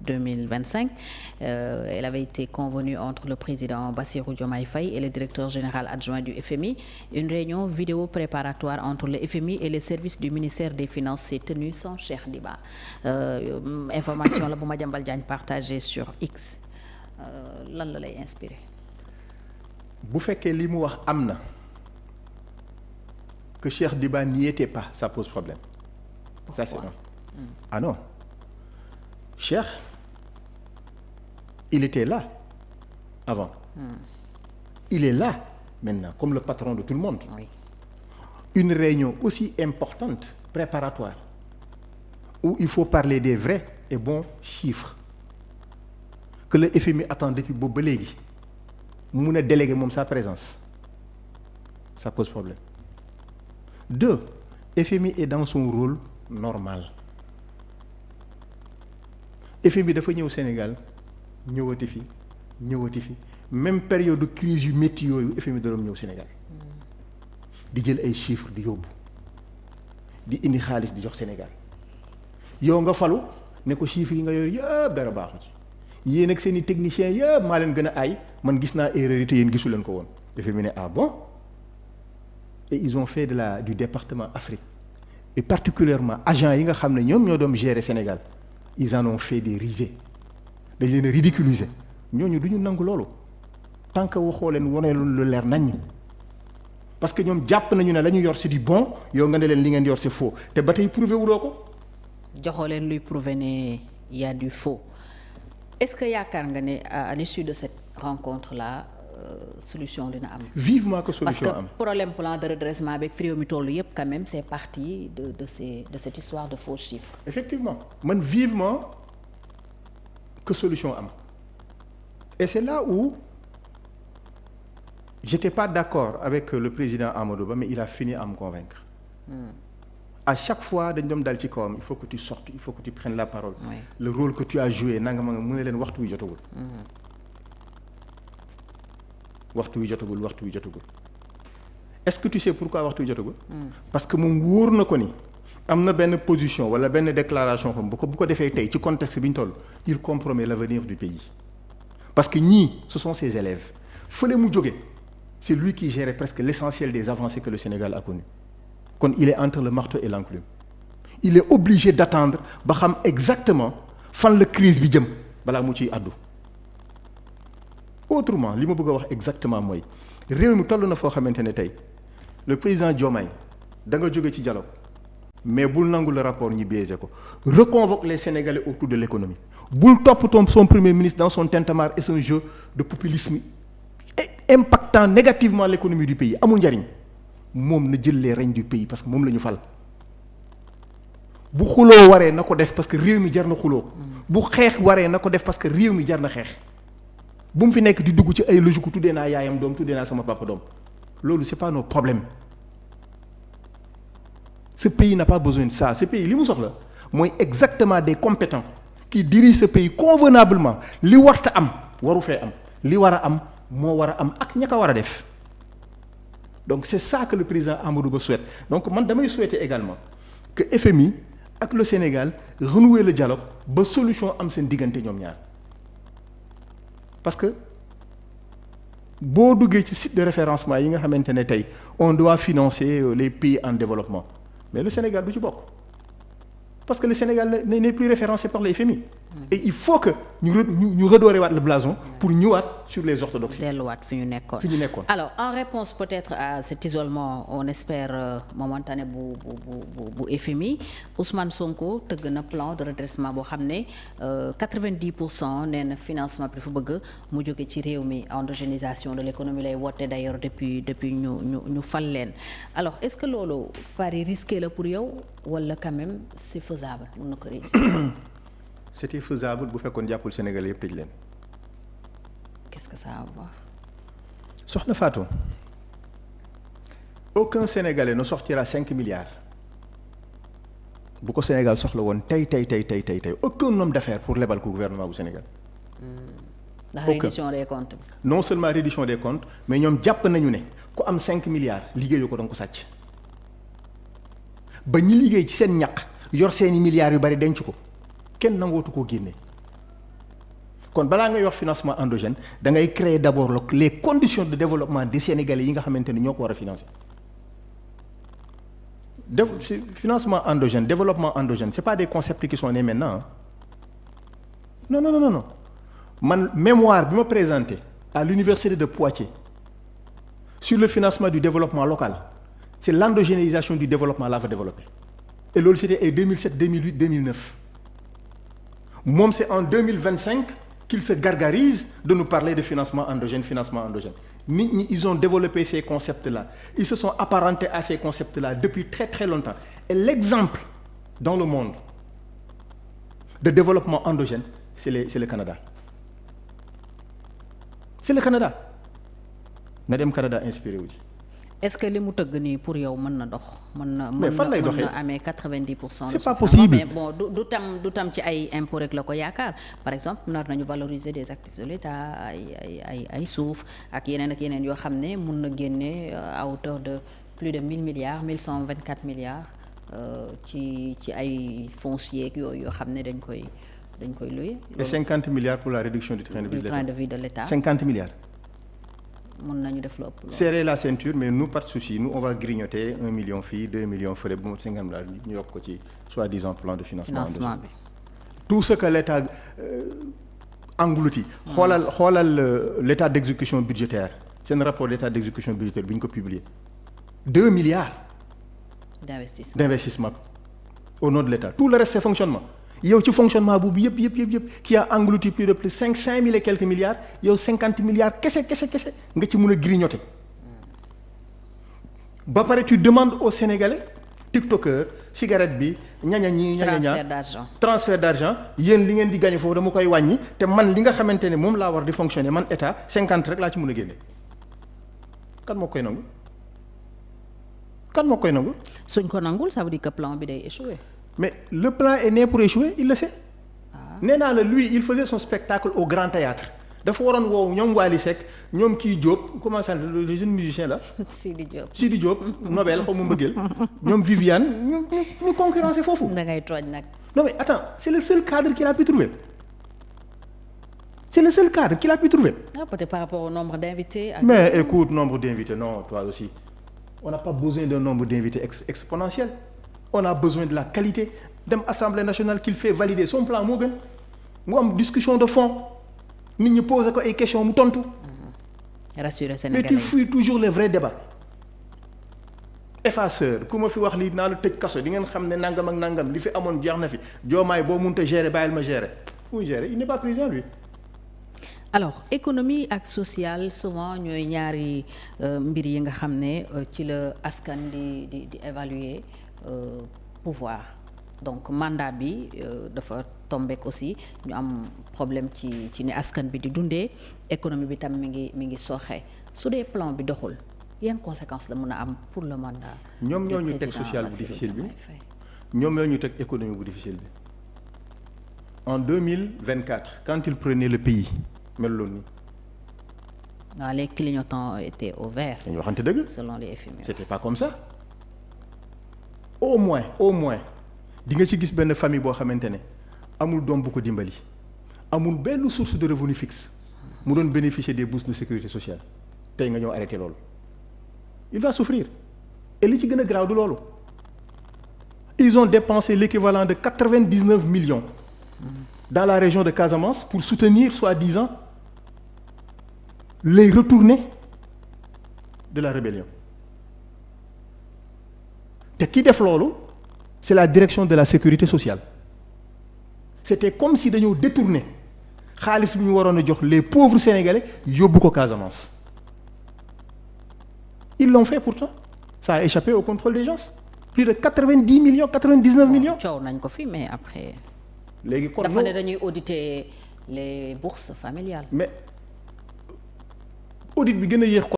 2025. Elle avait été convenue entre le président Bassirou Diomaye Faye et le directeur général adjoint du FMI. Une réunion vidéo préparatoire entre le FMI et les services du ministère des Finances s'est tenue sans Cheikh Diba. Information la bu Madiambal Diagne partagée sur X. Lan la lay inspiré. bu fekkee li mu wax am na que Cheikh Diba n'y était pas, ça pose problème. Pourquoi? Ça c'est non. Ah non. Cheikh, il était là avant. Il est là maintenant, comme le patron de tout le monde. Oui. Une réunion aussi importante, préparatoire, où il faut parler des vrais et bons chiffres que le FMI attend depuis boobu ba léegi mu mun a déléguer moom sa présence, ça pose problème. Deux, FMI est dans son rôle normal. FMI dafa ñëw Sénégal ñëwati fi même période de crise yu métti yooyu FMI da doon ñëw Sénégal di jël ay chiffres di yóbbu di indi xaalis di jox Sénégal yow nga falu ne ko chiffres yi nga yor yëpp dara baaxu ci yéen ak seeni techniciens yëpp maa leen gën a aay man gis naa erreur yi te yéen gisu leen ko woon FMI ne ah bon. Et ils ont fait du département Afrique et particulièrement agents yi nga xam ne ñoom ñoo doon gérer Sénégal ils en ont fait des risées dañ leen a ridiculiser ñooñu du ñu nangu loolu tant que waxoo leen wane lu leer nañ parce que ñoom jàpp nañu ne la ñu yor c'est du bon yow nga ne leen li ngeen yor c'est faux te ba tey prouvé wuloo ko. joxoo leen luy prouver ne y a du faux est-ce que yaakaar nga ne à l'issue de cette rencontre là. Solution dina am. Vivement que solution am parce que problème plan de redressement avec frio mi tollu yëpp quand même c'est parti de cette histoire de faux chiffres. Effectivement man vivement que solution am et c'est là où j'étais pas d'accord avec le président Amadou Ba mais il a fini à me convaincre. À chaque fois dañ doon dal ci kawam il faut que tu sortes il faut que tu prennes la parole. Oui. Le rôle que tu as joué nanga ma nga mu ne leen waxtu wi jotagul. waxtu wi jotagul est-ce que tu sais pourquoi waxtu wi jotagul. Parce que moom wóor na ko ni am na benn position wala benn déclaration xam bu ko defee tey ci contexte bi ñu toll il compromet l'avenir du pays parce que ñii ce sont ses élèves fële mu jóge c'est lui qui gérait presque l'essentiel des avancées que le Sénégal a connues kon il est entre le marteau et l'enclume il est obligé d'attendre ba xam exactement fan la crise bi jëm balaa mu ciy àddu. Autrement li ma bëgg a wax exactement mooy réew mi toll na foo xamante ne tey le président Diomaye da nga jóge ci dialogue mais bul nangu le rapport ñi biaisé ko reconvoque les Sénégalais autour de l'économie bul toppatoo son premier ministre dans son tintamarre et son jeu de populisme et impactant négativement l'économie du pays amul njariñ moom na jël les rênes du pays parce que moom la ñu fal bu xuloo waree na ko def parce que réew mi jar na xuloo bu xeex waree na ko def parce que réew mi jar na xeex. bu mu fi nekk di dugg ci ay logique ku tuddee naa yaayam doom tuddee naa sama papa doom loolu c'est pas nos problèmes ce pays n'a pas besoin de ça ce pays li mu soxla mooy exactement des compétents qui dirigent ce pays convenablement li warta am waru fee am li war a am moo war a am ak ña ko war a def donc c'est ça que le président Amadou Ba souhaite donc man damay souhaiter également que FMI ak le Sénégal renouer le dialogue ba solution am seen diggante ñoom ñaar. Parce que boo duggee ci site de référencement yi nga xamante ne tey on doit financer les pays en développement mais le Sénégal du ci bokk parce que le Sénégal n'est plus référencé par le FMI. Et il faut que ñu redorer waat le blason pour ñëwaat sur les orthodoxies. delluwaat fi ñu nekkoon. Alors en réponse peut-être à cet isolement on espère momentané bu FMI Ousmane Sonko tëgg na plan de redressement boo xam ne 90% nee na financement bi dafa bëgg mu jóge ci réew mi endogénisation de l'économie lay woote d'ailleurs depuis ñu fal leen alors est-ce que loolu pari risqué la pour yow wala quand même c'est faisable mën na ko réussir. C'était faisable bu fekkoon jàppul Sénégalais yëpp tëj leen. Qu'est-ce que ça a à voir? Soxna Fatou, aucun Sénégalais ne sortira 5 milliards bu ko Sénégal soxla woon tey aucun homme d'affaires pour lebal ko gouvernement bu Sénégal. ndax reddition des comptes. Non seulement reddition des comptes mais ñoom jàpp nañu ne ku am 5 milliards liggéeyu ko danga ko sàcc ba ñi liggéey ci seen ñaq yor seeni milliards yu bari denc ko kenn nangootu koo génne kon balaa ngay wax financement endogène da ngay créer d'abord les conditions de développement des Sénégalais yi nga xamante ni ñoo ko war a financer. Financement endogène développement endogène c'est pas des concepts qui sont nés maintenant hein. Non man mémoire bi ma présenté à l'université de Poitiers sur le financement du développement local c'est l'endogénéisation du développement laa fa développé et loolu c'était en 2007 2008 2009 moom c'est en 2025 qu'il se gargarise de nous parler de financement endogène nit ñi ils ont développé ces concepts-là ils se sont apparentés à ces concepts-là depuis très très longtemps et l'exemple dans le monde de développement endogène c'est le Canada na dem Canada inspiré wu ci. est-ce que li mu tëgg nii pour yow mën na dox. mais fan lay doxee mën na amee 90%. c'est pas possible mais bon du tam ci ay impôt rek la ko yaakaar par exemple nar nañu valoriser des actifs de l'État ay suuf ak yeneen yoo xam ne mun na génne à hauteur de plus de 1000 milliards 1124 milliards ci ay fonciers yooyu yoo xam ne dañ koy louer. et 50 milliards pour la réduction du train de vie de l'État 50 milliards. mën nañu def lu ëpp. serrer la ceinture mais nous pas de souci nous on va grignoter 1 million fii 2 millions fële bu mot 50 milliards ñu yokk ko ci soi-disant plan de financement bi. tout ce que l'État englouti. xoolal l'état d'exécution budgétaire seen rapport d'état d'exécution budgétaire bi ñu ko publier 2 milliards. d'investissement au nom de l'État tout le reste c'est fonctionnement. yow ci fonctionnement boobu yëpp qui a englouti plus de 5 000 et quelques milliards yow 50 milliards kese nga ci mën a grignoter ba pare tu demandes aux Sénégalais tiktokeur cigarette bi transfert d'argent yéen li ngeen di gagner foofu dama koy wàññi te man li nga xamante ne moom laa war di fonctionner man état 50 rek laa ci mën a génne kan moo koy nangu suñ ko nangul ça veut dire que plan bi day échouer. mais le plan est né pour échouer il le sait. nee naa la lui il faisait son spectacle au Grand Théâtre dafa waroon woowu ñoom Wally Seck ñoom kii Diop comment ça le jeune musicien là. Sidi Diop Nobel xaw ma mbëggeel ñoom Viviane ñu concurrencer foofu. da ngay tooñ nag. non mais attends c'est le seul cadre qu'il a pu trouver. peut-être par rapport au nombre d'invités. mais écoute nombre d'invités non toi aussi on n'a pas besoin d'un nombre d'invités exponentiel. on a besoin de la qualité dem Assemblée nationale qu'il fait valider son plan moo gën mu am discussion de fond nit ñi poser ko ay questions mu tontu. rassurer Sénégalais mais tu fuis toujours les vrais débats. effaceur ku ma fi wax lii naa la tëj kaso di ngeen xam ne nangam ak nangam li fi amoon jeex na fi Diomaye boo mënut a gérer bàyyil ma gérer muy gérer il n'est pas président lui. alors économie ak sociale souvent ñooy ñaari mbir yi nga xam ne ci la askan di évaluer. Pouvoir donc mandat bi dafa tombeek aussi ñu am problème ci ni askan bi di dundee économie bi tam mi ngi sooxe su dee plan bi doxul yan conséquences la mën a am pour le mandat. ñoom ñoo ñu teg social bu difficile bi ñoom ñoo ñu teg économie bu difficile bi en 2024 quand il prenait le pays meluloon nii. waaw les clignotants étaient au vert. dañu waxante dëgg. selon les FMI. c'était pas comme ça. au moins di nga ci gis benn famille boo xamante ne amul doom bu ko dimbali amul benn source de revenu fixe mu doon bénéficier des bourses de sécurité sociale tey nga ñëw arrêté loolu il va souffrir et li ci gën a graaw du loolu ils ont dépensé l'équivalent de 99 millions dans la région de Casamance pour soutenir soi-disant les retournés de la rébellion te ki def loolu c'est la direction de la sécurité sociale c'était comme si dañoo détourner xaalis bi ñu waroon a jox les pauvres sénégalais yóbbu ko Casamance ils l'ont fait pourtant ça a échappé au contrôle des gens plus de 90 millions 99 millions. coow nañ ko fi mais après. léegi kon dafa ne dañuy auditer les bourses familiales. mais audit bi gën a yéex